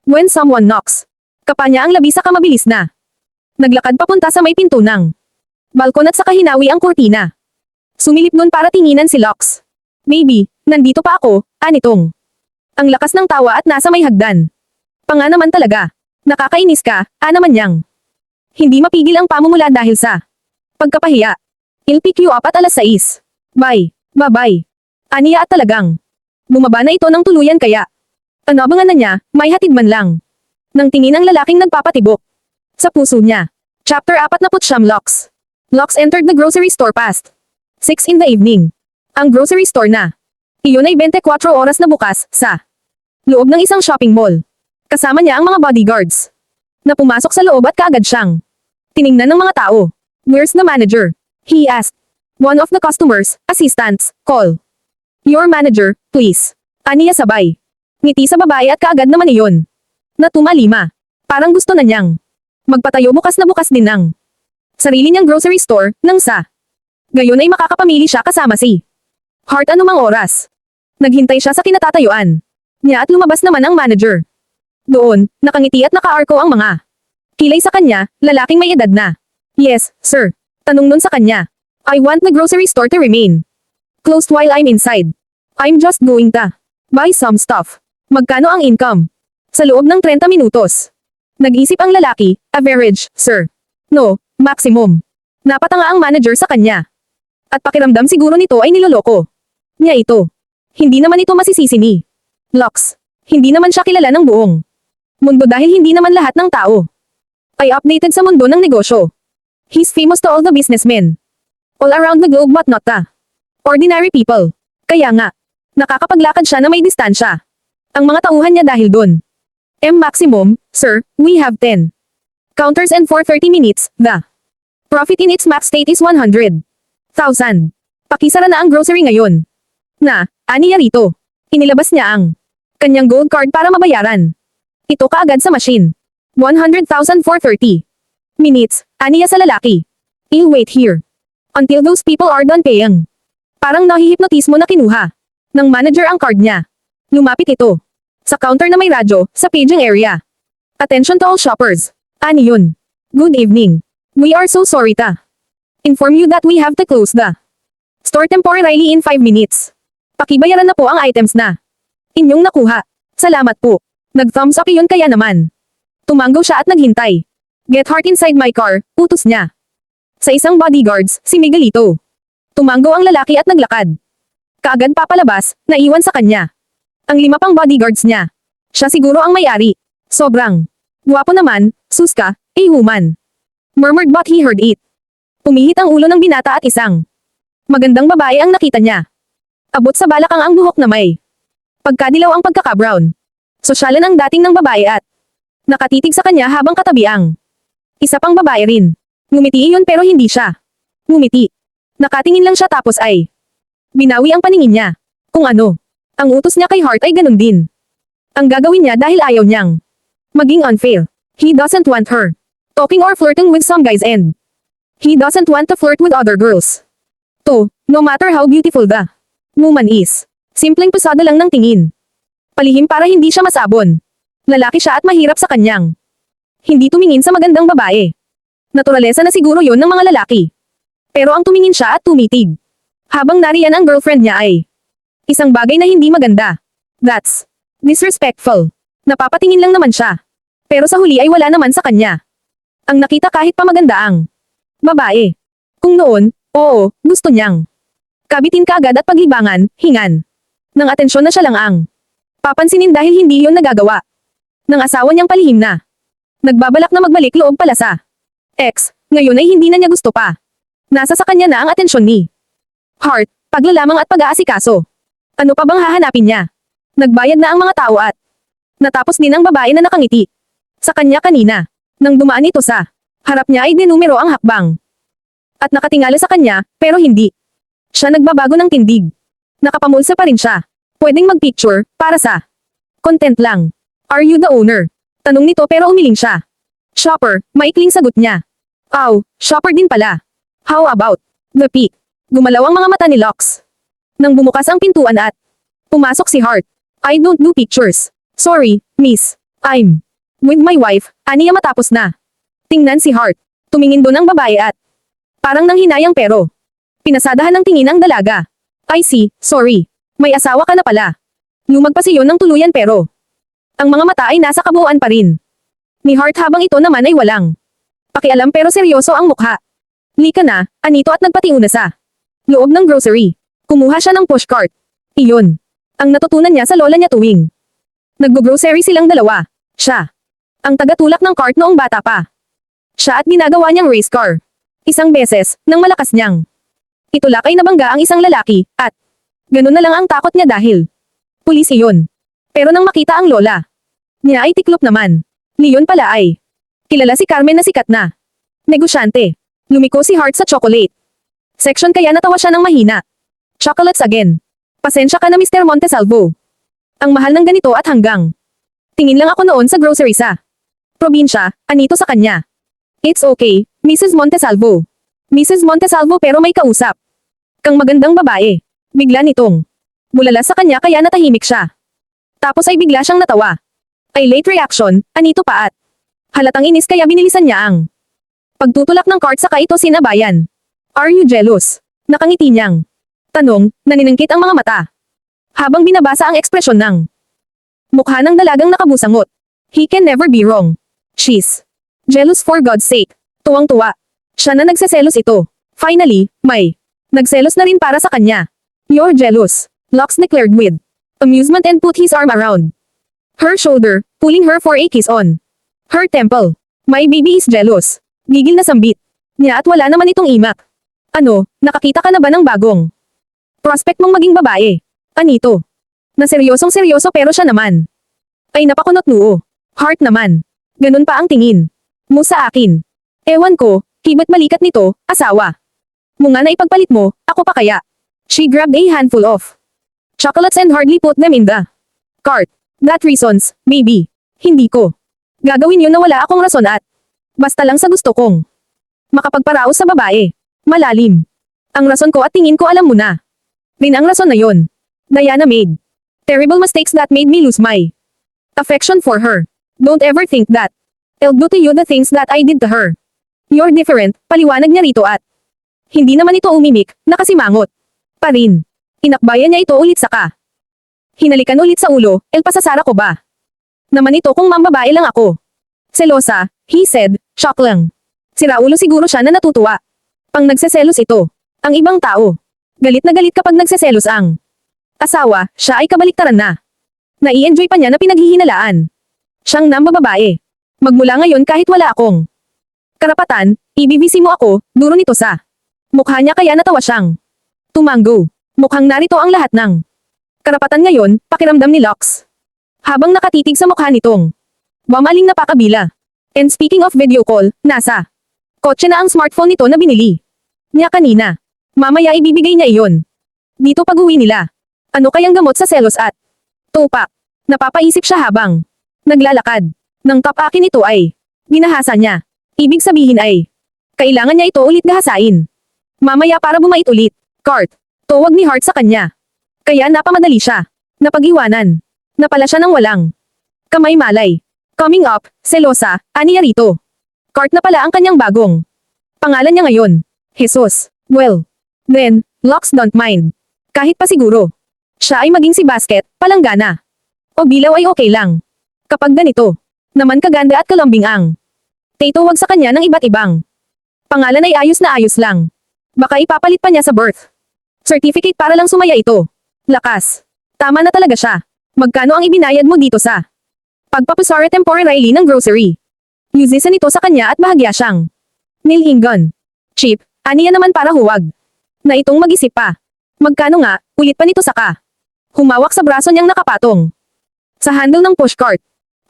When someone knocks. Kapa niya ang labi saka mabilis na. Naglakad papunta sa may pinto ng balkon at saka hinawi ang kurtina. Sumilip nun para tinginan si Locke. Maybe, nandito pa ako, anitong. Ang lakas ng tawa at nasa may hagdan. Panga naman talaga. Nakakainis ka, naman niyang. Hindi mapigil ang pamumula dahil sa pagkapahiya. I'll pick you up at alas 6. Bye. Bye-bye. Aniya at talagang. Bumaba na ito ng tuluyan kaya. Abangan na niya, may hatid man lang. Nang tingin ang lalaking nagpapatibok. Sa puso niya. Chapter 49 Locke. Locke entered the grocery store past 6 in the evening. Ang grocery store na. Iyon ay 24 oras na bukas, sa loob ng isang shopping mall. Kasama niya ang mga bodyguards. Na pumasok sa loob at kaagad siyang tiningnan ng mga tao. Where's the manager? He asked. One of the customers, assistants, call. Your manager, please. Aniya sabay. Ngiti sa babae at kaagad naman iyon. Na tumalima. Parang gusto na niyang magpatayo bukas na bukas din ng sarili niyang grocery store, nang sa gayon ay makakapamili siya kasama si Hart anumang oras. Naghintay siya sa kinatatayuan niya at lumabas naman ang manager. Doon, nakangiti at nakaarko ang mga kilay sa kanya, lalaking may edad na. Yes, sir. Tanong nun sa kanya. I want the grocery store to remain closed while I'm inside. I'm just going to buy some stuff. Magkano ang income? Sa loob ng 30 minutos. Nag-isip ang lalaki, average, sir. No, maximum. Napatanga ang manager sa kanya. At pakiramdam siguro nito ay niloloko niya ito. Hindi naman ito masisisi ni Locke. Hindi naman siya kilala ng buong mundo dahil hindi naman lahat ng tao ay updated sa mundo ng negosyo. He's famous to all the businessmen all around the globe but not the ordinary people. Kaya nga, nakakapaglakad siya na may distansya. Ang mga tauhan niya dahil dun. Maximum, sir, we have 10 counters and for 30 minutes, the profit in its max state is 100,000. Pakisara na ang grocery ngayon. Na, aniya rito. Inilabas niya ang kanyang gold card para mabayaran. Ito kaagad sa machine. 100,000 for 30 minutes, aniya sa lalaki. I'll wait here until those people are done paying. Parang nahihipnotismo na kinuha ng manager ang card niya. Lumapit ito sa counter na may radyo sa paging area. Attention to all shoppers. Ani yun. Good evening. We are so sorry to inform you that we have to close the store temporarily in 5 minutes. Pakibayaran na po ang items na inyong nakuha. Salamat po. Nag-thumbs up iyon kaya naman. Tumanggaw siya at naghintay. Get Hart inside my car, utos niya. Sa isang bodyguards, si Miguelito. Tumanggaw ang lalaki at naglakad. Kaagad papalabas, naiwan sa kanya. Ang 5 pang bodyguards niya. Siya siguro ang may-ari. Sobrang guwapo naman, suska, a woman. Murmured but he heard it. Pumihit ang ulo ng binata at isang magandang babae ang nakita niya. Abot sa balakang ang buhok na may pagkadilaw ang pagkaka-brown. Sosyalan ang dating ng babae at nakatitig sa kanya habang katabi ang isa pang babae rin. Ngumiti iyon pero hindi siya ngumiti. Nakatingin lang siya tapos ay binawi ang paningin niya. Kung ano, ang utos niya kay Hart ay ganun din. Ang gagawin niya dahil ayaw niyang maging unfair. He doesn't want her talking or flirting with some guys and he doesn't want to flirt with other girls. No matter how beautiful the woman is. Simpleng pasada lang ng tingin. Palihim para hindi siya masabon. Lalaki siya at mahirap sa kanyang hindi tumingin sa magandang babae. Naturalesa na siguro yon ng mga lalaki. Pero ang tumingin siya at tumitig. Habang nariyan ang girlfriend niya ay isang bagay na hindi maganda. That's disrespectful. Napapatingin lang naman siya. Pero sa huli ay wala naman sa kanya. Ang nakita kahit pa maganda ang babae. Kung noon, oo, gusto niyang kabitin kaagad at paglibangan, hingan. Nang atensyon na siya lang ang papansinin dahil hindi yon nagagawa. Nang asawa niyang palihim na. Nagbabalak na magbalik loob pala sa ex, ngayon ay hindi na niya gusto pa. Nasa sa kanya na ang atensyon ni Hart, paglalamang at pag-aasikaso. Ano pa bang hahanapin niya? Nagbayad na ang mga tao at natapos din ang babae na nakangiti sa kanya kanina. Nang dumaan ito sa harap niya ay dinumero ang hakbang. At nakatingala sa kanya, pero hindi. Siya nagbabago ng tindig. Nakapamulsa pa rin siya. Pwedeng mag-picture, para sa content lang. Are you the owner? Tanong nito pero umiling siya. Shopper, maikling sagot niya. Aw, shopper din pala. How about the peak? Gumalaw ang mga mata ni Lux. Nang bumukas ang pintuan at pumasok si Hart. I don't do pictures. Sorry, miss. I'm with my wife, aniya matapos na. Tingnan si Hart. Tumingin doon ang babae at parang nanghinayang pero pinasadahan ng tingin ang dalaga. I see, sorry. May asawa ka na pala. Lumagpas iyon ng tuluyan pero ang mga mata ay nasa kabuuan pa rin ni Hart habang ito naman ay walang pakialam pero seryoso ang mukha. Lika na, anito at nagpatinguna sa loob ng grocery. Kumuha siya ng pushcart. Iyon ang natutunan niya sa lola niya tuwing naggo-grocery silang dalawa. Siya ang tagatulak ng cart noong bata pa. Siya at ginagawa niyang race car. Isang beses, nang malakas niyang itulak ay nabangga ang isang lalaki, at ganun na lang ang takot niya dahil pulis iyon. Pero nang makita ang lola niya ay tiklop naman. Niyon pala ay kilala si Carmen na sikat na negosyante. Lumiko si Hart sa chocolate section kaya natawa siya ng mahina. Chocolates again. Pasensya ka na Mr. Montesalvo. Ang mahal ng ganito at hanggang tingin lang ako noon sa grocery sa probinsya, anito sa kanya. It's okay, Mrs. Montesalvo. Mrs. Montesalvo pero may kausap kang magandang babae. Bigla nitong bulala sa kanya kaya natahimik siya. Tapos ay bigla siyang natawa. Ay late reaction, anito pa at halatang inis kaya binilisan niya ang pagtutulak ng cart saka ito sinabayan. Are you jealous? Nakangiti niyang tanong, naniningkit ang mga mata. Habang binabasa ang ekspresyon ng mukha ng dalagang nakabusangot. He can never be wrong. She's jealous for God's sake. Tuwang-tuwa. Siya na nagseselos ito. Finally, may nagselos na rin para sa kanya. You're jealous, Lux declared with amusement and put his arm around her shoulder, pulling her for a kiss on her temple. My baby is jealous. Gigil na sambit niya at wala naman itong imak. Ano, nakakita ka na ba ng bagong prospect mong maging babae? Anito? Na seryosong seryoso pero siya naman ay napakunot noo. Heart naman. Ganun pa ang tingin mo sa akin. Ewan ko, kibat malikat nito, asawa mo nga na ipagpalit mo, ako pa kaya. She grabbed a handful of chocolates and hardly put them in the cart. That reasons, maybe. Hindi ko gagawin yun na wala akong rason at basta lang sa gusto kong makapagparaos sa babae. Malalim ang rason ko at tingin ko alam mo na rin ang rason na yon. Diana made terrible mistakes that made me lose my affection for her. Don't ever think that I'll do to you the things that I did to her. You're different, paliwanag niya rito at hindi naman ito umimik, nakasimangot pa rin. Inakbayan niya ito ulit saka hinalikan ulit sa ulo, pasasara ko ba naman ito kung mambabae lang ako. Selosa, he said, shock lang. Siraulo siguro siya na natutuwa. Pang nagseselos ito. Ang ibang tao. Galit na galit kapag nagseselos ang asawa, siya ay kabaliktaran na. Nai-enjoy pa niya na pinaghihinalaan siyang nambababae. Magmula ngayon kahit wala akong karapatan, ibibisi mo ako, duro nito sa mukha niya kaya natawa siyang tumango. Mukhang narito ang lahat ng karapatan ngayon, pakiramdam ni Lux. Habang nakatitig sa mukha nitong mamaling napakabila. And speaking of video call, nasa kotse na ang smartphone nito na binili niya kanina. Mamaya ibibigay niya iyon dito pag-uwi nila. Ano kayang gamot sa selos at tupak? Napapaisip siya habang naglalakad. Nang top akin ito ay ginahasa niya. Ibig sabihin ay kailangan niya ito ulit gahasain. Mamaya para bumait ulit. Cart. Tuwag ni Hart sa kanya. Kaya napamadali siya. Napag-iwanan. Napala siya ng walang kamay malay. Coming up, selosa, aniya rito. Cart na pala ang kanyang bagong pangalan niya ngayon. Jesus. Well, then, Lux don't mind. Kahit pa siguro siya ay maging si Basket, palanggana. O Bilaw ay okay lang. Kapag ganito naman kaganda at kalambing ang tituwag sa kanya ng iba't ibang pangalan ay ayos na ayos lang. Baka ipapalit pa niya sa birth certificate para lang sumaya ito. Lakas. Tama na talaga siya. Magkano ang ibinayad mo dito sa pagpapusara temporarily ng grocery? Usesan ito sa kanya at bahagya siyang nilhinggan. Cheap, aniya naman para huwag na itong mag-isip pa. Magkano nga, ulit pa nito saka Humawak sa braso niyang nakapatong. Sa handle ng pushcart.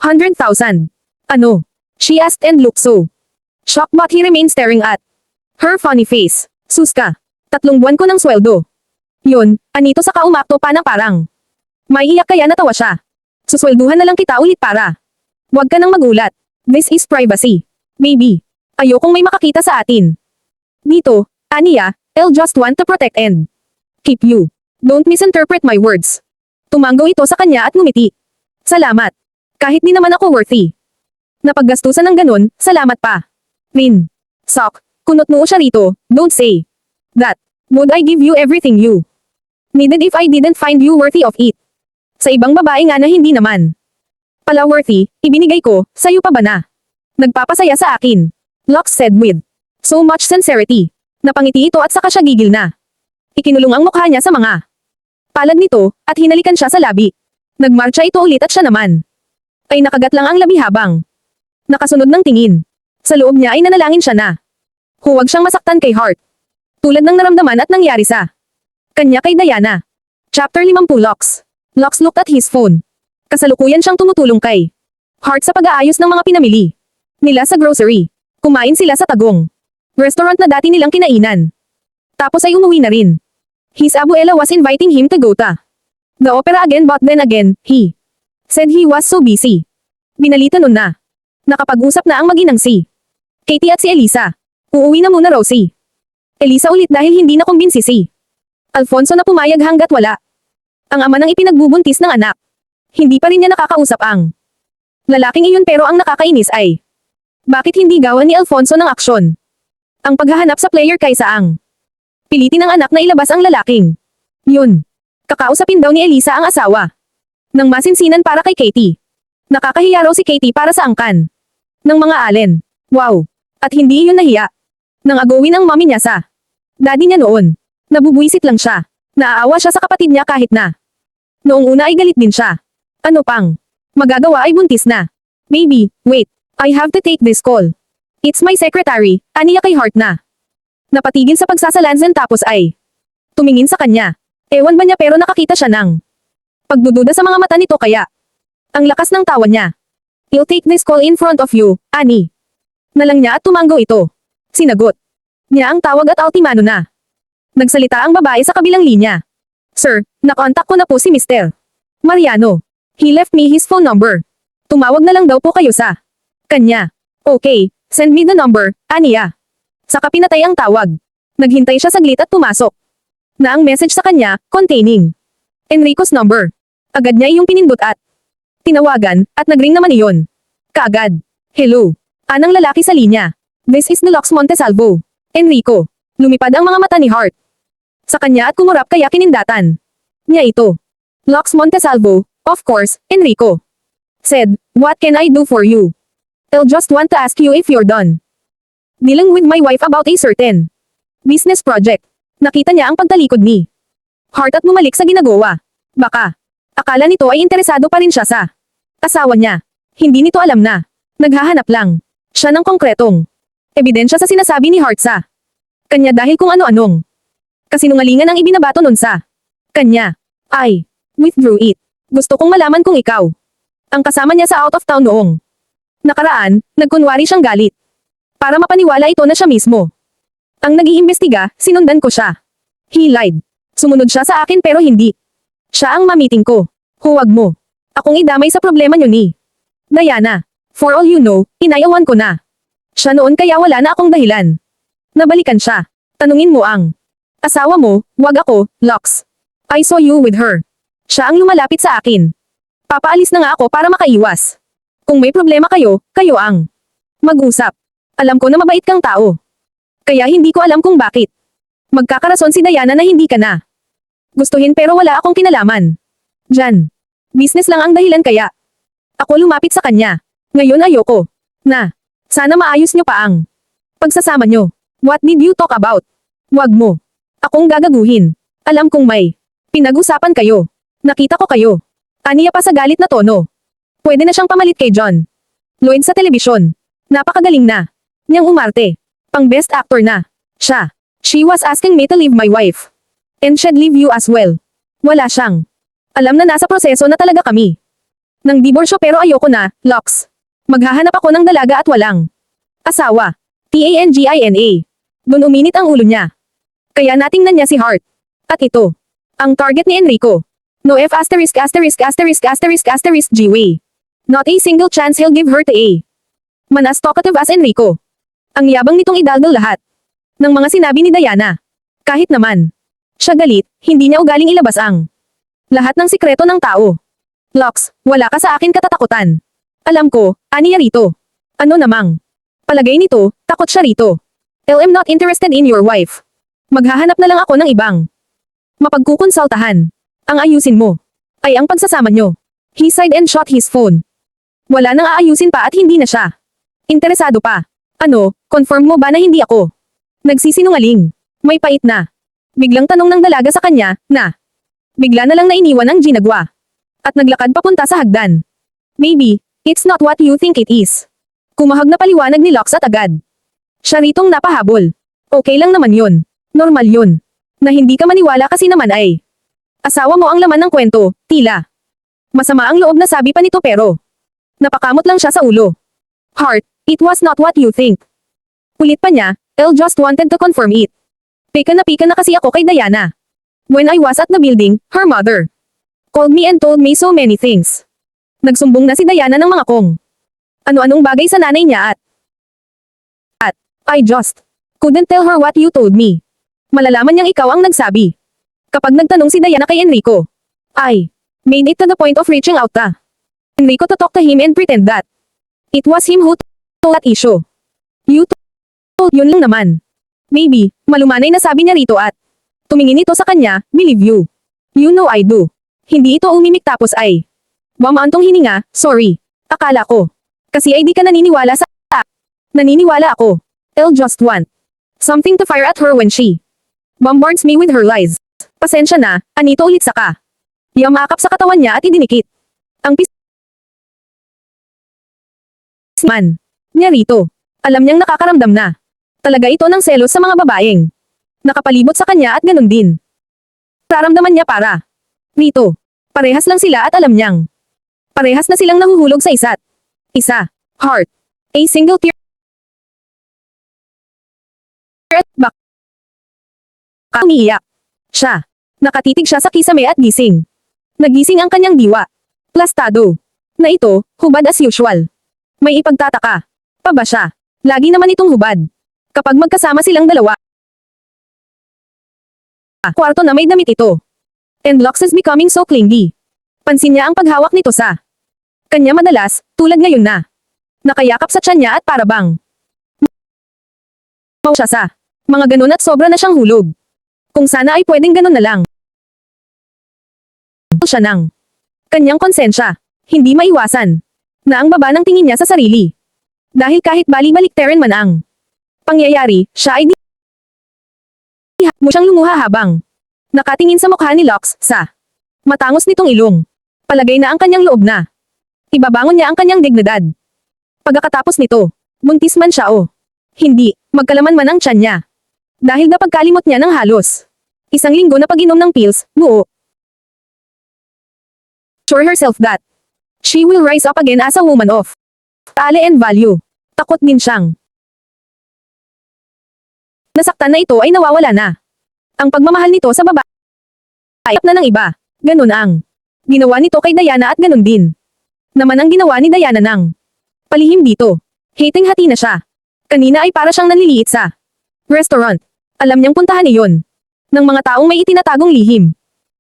100,000. Ano? She asked and looked so shocked, but he remained staring at her funny face. Sus ka. 3 buwan ko ng sweldo. Yun, anito sa kaumakto pa ng parang. May iyak kaya natawa siya. Suswelduhan na lang kita ulit para. Huwag ka nang magulat. This is privacy. Maybe. Ayokong may makakita sa atin. Dito, Aniya, I'll just want to protect and keep you. Don't misinterpret my words. Tumanggo ito sa kanya at ngumiti. Salamat. Kahit di naman ako worthy. Napaggastusan ng ganun, salamat pa. Rin. Sok. Kunot noo siya rito, don't say that. Would I give you everything you needed if I didn't find you worthy of it? Sa ibang babae nga na hindi naman pala worthy, ibinigay ko, sa'yo pa ba na? Nagpapasaya sa akin. Locke said with so much sincerity. Napangiti ito at saka siya gigil na. Ikinulong ang mukha niya sa mga palad nito, at hinalikan siya sa labi. Nagmarcha ito ulit at siya naman ay nakagat lang ang labi habang nakasunod ng tingin. Sa loob niya ay nanalangin siya na huwag siyang masaktan kay Hart. Tulad ng naramdaman at nangyari sa kanya kay Diana. Chapter 50 Locks. Locks looked at his phone. Kasalukuyan siyang tumutulong kay Hart sa pag-aayos ng mga pinamili nila sa grocery. Kumain sila sa Tagong restaurant na dati nilang kinainan. Tapos ay umuwi na rin. His abuela was inviting him to go to the opera again, but then again, he said he was so busy. Binalita nun na nakapag-usap na ang maginang si Katie at si Elisa. Uuwi na muna raw si Elisa ulit dahil hindi na kumbinsi si Alfonso na pumayag hanggat wala ang ama ng ipinagbubuntis ng anak. Hindi pa rin niya nakakausap ang lalaking iyon, pero ang nakakainis ay bakit hindi gawan ni Alfonso ng aksyon ang paghahanap sa player kaysa ang pilitin ng anak na ilabas ang lalaking yun. Kakausapin daw ni Elisa ang asawa ng masinsinan para kay Katie. Nakakahiya raw si Katie para sa angkan ng mga Allen. Wow. At hindi iyon nahiya nang agawin ang mami niya sa daddy niya noon. Nabubwisit lang siya. Naaawa siya sa kapatid niya kahit na noong una ay galit din siya. Ano pang magagawa ay buntis na. Maybe, wait, I have to take this call. It's my secretary, aniya kay Hart na napatigil sa pagsasalansan tapos ay tumingin sa kanya. Ewan ba niya, pero nakakita siya ng pagdududa sa mga mata nito kaya ang lakas ng tawa niya. I'll take this call in front of you, Annie. Nalang niya at tumanggo ito. Sinagot niya ang tawag at ultimano na. Nagsalita ang babae sa kabilang linya. Sir, nakontak ko na po si Mr. Mariano. He left me his phone number. Tumawag na lang daw po kayo sa kanya. Okay, send me the number, Aniya. Saka pinatay ang tawag. Naghintay siya saglit at pumasok na ang message sa kanya, containing Enrico's number. Agad niya iyong pinindot at tinawagan, at nagring naman iyon. Kaagad. Hello. Anang lalaki sa linya. This is the Locks Montesalvo. Enrico. Lumipad ang mga mata ni Hart sa kanya at kumurap kaya kinindatan niya ito. Locks Montesalvo, of course, Enrico said, what can I do for you? I'll just want to ask you if you're done dealing with my wife about a certain business project. Nakita niya ang pagtalikod ni Hart at bumalik sa ginagawa. Baka akala nito ay interesado pa rin siya sa asawa niya. Hindi nito alam na naghahanap lang siya ng konkretong ebidensya sa sinasabi ni Hart sa kanya dahil kung ano-anong kasinungalingan ang ibinabato nun sa kanya. I withdrew it. Gusto kong malaman kung ikaw ang kasama niya sa out of town noong nakaraan. Nagkunwari siyang galit para mapaniwala ito na siya mismo ang nag-iimbestiga. Sinundan ko siya. He lied. Sumunod siya sa akin pero hindi siya ang mamiting ko. Huwag mo akong idamay sa problema niyo ni Diana. For all you know, inayawan ko na siya noon kaya wala na akong dahilan. Nabalikan siya. Tanungin mo ang asawa mo, wag ako, Locks. I saw you with her. Siya ang lumalapit sa akin. Papaalis na nga ako para makaiwas. Kung may problema kayo, kayo ang mag-usap. Alam ko na mabait kang tao. Kaya hindi ko alam kung bakit magkakarason si Diana na hindi ka na gustuhin, pero wala akong kinalaman diyan. Business lang ang dahilan kaya ako lumapit sa kanya. Ngayon ayoko na. Sana maayos niyo pa ang pagsasama niyo. What did you talk about? Wag mo akong gagaguhin. Alam kong may pinag-usapan kayo. Nakita ko kayo. Aniya pa sa galit na tono. Pwede na siyang pamalit kay John Lloyd sa telebisyon. Napakagaling na niyang umarte. Pang best actor na siya. She was asking me to leave my wife. And she'd leave you as well. Wala siyang Alam na nasa proseso na talaga kami. Nang diborsyo pero ayoko na, Lux. Maghahanap ako ng dalaga at walang asawa. Tangina. Dun uminit ang ulo niya. Kaya natingnan niya si Hart. At ito. Ang target ni Enrico. No F ******* G-way. Not a single chance he'll give her to A. Manas talkative as Enrico. Ang yabang nitong idaldal lahat. Ng mga sinabi ni Diana. Kahit naman. Siya galit, hindi niya ugaling ilabas ang lahat ng sikreto ng tao. Lux, wala ka sa akin katatakutan. Alam ko, aniya rito. Ano namang? Palagay nito, takot siya rito. I'm not interested in your wife. Maghahanap na lang ako ng ibang mapagkukonsultahan. Ang ayusin mo ay ang pagsasama nyo. He sighed and shot his phone. Wala nang aayusin pa at hindi na siya interesado pa. Ano, confirm mo ba na hindi ako nagsisinungaling? May pait na. Biglang tanong ng dalaga sa kanya, na bigla na lang nainiwan ang ginagwa. At naglakad papunta sa hagdan. Maybe, it's not what you think it is. Kumahag na paliwanag ni Lux at agad. Siya ritong napahabol. Okay lang naman yun. Normal yun. Na hindi ka maniwala kasi naman ay asawa mo ang laman ng kwento, tila. Masama ang loob na sabi pa nito pero napakamot lang siya sa ulo. Hart, it was not what you think. Ulit pa niya, Elle just wanted to confirm it. Pika na kasi ako kay Diana. When I was at the building, her mother called me and told me so many things. Nagsumbong na si Diana ng mga kong ano-anong bagay sa nanay niya at I just couldn't tell her what you told me. Malalaman niyang ikaw ang nagsabi. Kapag nagtanong si Diana kay Enrico, I made it to the point of reaching out to Enrico to talk to him and pretend that it was him who told that issue. You told yun lang naman. Maybe, malumanay na sabi niya rito at tumingin ito sa kanya, believe you. You know I do. Hindi ito umimik tapos ay bumaantong hininga, sorry. Akala ko. Kasi ay di ka naniniwala sa naniniwala ako. I'll just want something to fire at her when she bombards me with her lies. Pasensya na, anito ulit saka. Yamakap sa katawan niya at idinikit. Ang man niya rito. Alam niyang nakakaramdam na. Talaga ito ng selos sa mga babaeng nakapalibot sa kanya at ganun din. Raramdaman niya para rito. Parehas lang sila at alam niyang parehas na silang nahuhulog sa isa't isa. Heart. A single tear at baka umiiyak. Siya. Nakatitig siya sa kisame at gising. Nagising ang kanyang diwa. Plastado. Na ito, hubad as usual. May ipagtataka. Pa ba siya? Lagi naman itong hubad. Kapag magkasama silang dalawa. Kwarto na may damit ito. And Lux is becoming so clingy. Pansin niya ang paghawak nito sa kanya madalas, tulad ngayon na. Nakayakap sa tiyan niya at parabang mau siya sa mga ganun at sobra na siyang hulog. Kung sana ay pwedeng ganun na lang. Siya ng kanyang konsensya. Hindi maiwasan na ang baba ng tingin niya sa sarili. Dahil kahit bali-baliktarin man ang pangyayari, siya ay di mo siyang lumuha habang nakatingin sa mukha ni Lux sa matangos nitong ilong. Palagay na ang kanyang loob na. Ibabangon niya ang kanyang dignidad. Pagkatapos nito, buntis man siya o hindi, magkalaman man ang tiyan niya. Dahil napagkalimot niya ng halos 1 linggo na pag-inom ng pills, buo. Sure herself that she will rise up again as a woman of tale and value. Takot din siyang nasaktan na ito ay nawawala na. Ang pagmamahal nito sa babae ay na ng iba. Ganun ang ginawa nito kay Diana at ganun din naman ang ginawa ni Diana ng palihim dito. Hating-hati na siya. Kanina ay para siyang nanliliit sa restaurant. Alam niyang puntahan iyon ng mga taong may itinatagong lihim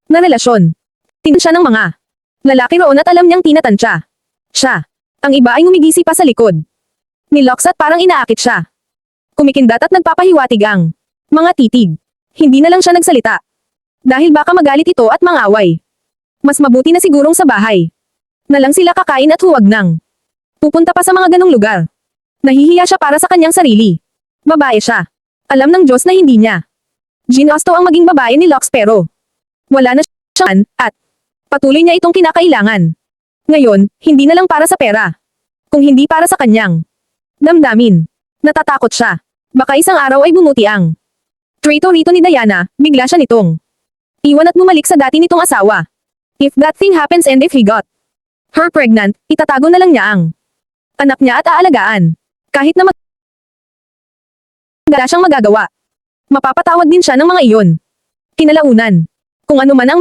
na relasyon. Tinan siya ng mga lalaki roon at alam niyang tinatansya siya. Ang iba ay ngumigisi pa sa likod ni Lux at parang inaakit siya. Kumikindat at nagpapahiwatig ang mga titig. Hindi na lang siya nagsalita. Dahil baka magalit ito at mangaway. Mas mabuti na sigurong sa bahay na lang sila kakain at huwag nang pupunta pa sa mga ganong lugar. Nahihiya siya para sa kanyang sarili. Babae siya. Alam ng Diyos na hindi niya ginusto ang maging babae ni Lux pero wala na siya at patuloy niya itong kinakailangan. Ngayon, hindi na lang para sa pera. Kung hindi para sa kanyang damdamin. Natatakot siya. Baka isang araw ay bumuti ang trito rito ni Diana, bigla siya nitong iwan at bumalik sa dati nitong asawa. If that thing happens and if he got her pregnant, itatago na lang niya ang anak niya at aalagaan. Kahit na wala siyang magagawa. Mapapatawad din siya ng mga iyon. Kinalaunan. Kung ano man ang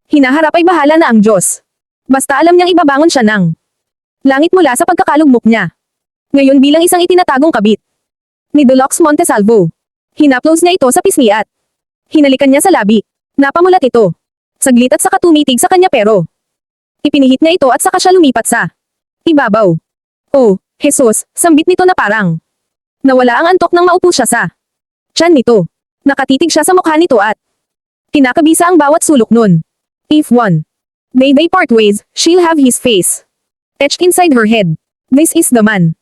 hinaharap ay bahala na ang Diyos. Basta alam niyang ibabangon siya ng langit mula sa pagkakalugmok niya. Ngayon bilang isang itinatagong kabit ni Deluxe Montesalvo. Hinaplos niya ito sa pisngi at hinalikan niya sa labi. Napamulat ito. Saglit at saka tumitig sa kanya pero ipinihit niya ito at saka siya lumipat sa ibabaw. Oh, Jesus, sambit nito na parang nawala ang antok nang maupo siya sa tiyan nito. Nakatitig siya sa mukha nito at kinakabisa ang bawat sulok nun. If one day they part ways, she'll have his face etched inside her head. This is the man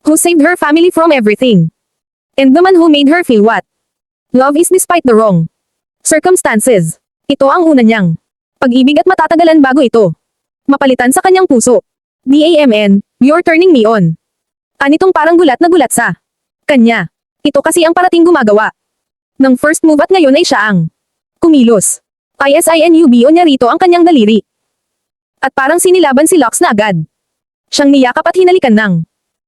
who saved her family from everything. And the man who made her feel what love is despite the wrong circumstances. Ito ang una niyang pag-ibig at matatagalan bago ito mapalitan sa kanyang puso. DAMN, you're turning me on. Anitong parang gulat na gulat sa kanya. Ito kasi ang parating gumagawa ng first move at ngayon ay siya ang kumilos. ISINUBO niya rito ang kanyang daliri. At parang sinilaban si Lux na agad. Siyang niyakap at hinalikan ng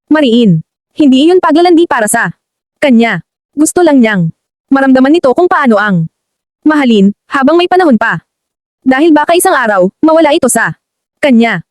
mariin. Hindi iyon paglalandi para sa kanya. Gusto lang niyang maramdaman nito kung paano ang mahalin habang may panahon pa. Dahil baka isang araw, mawala ito sa kanya.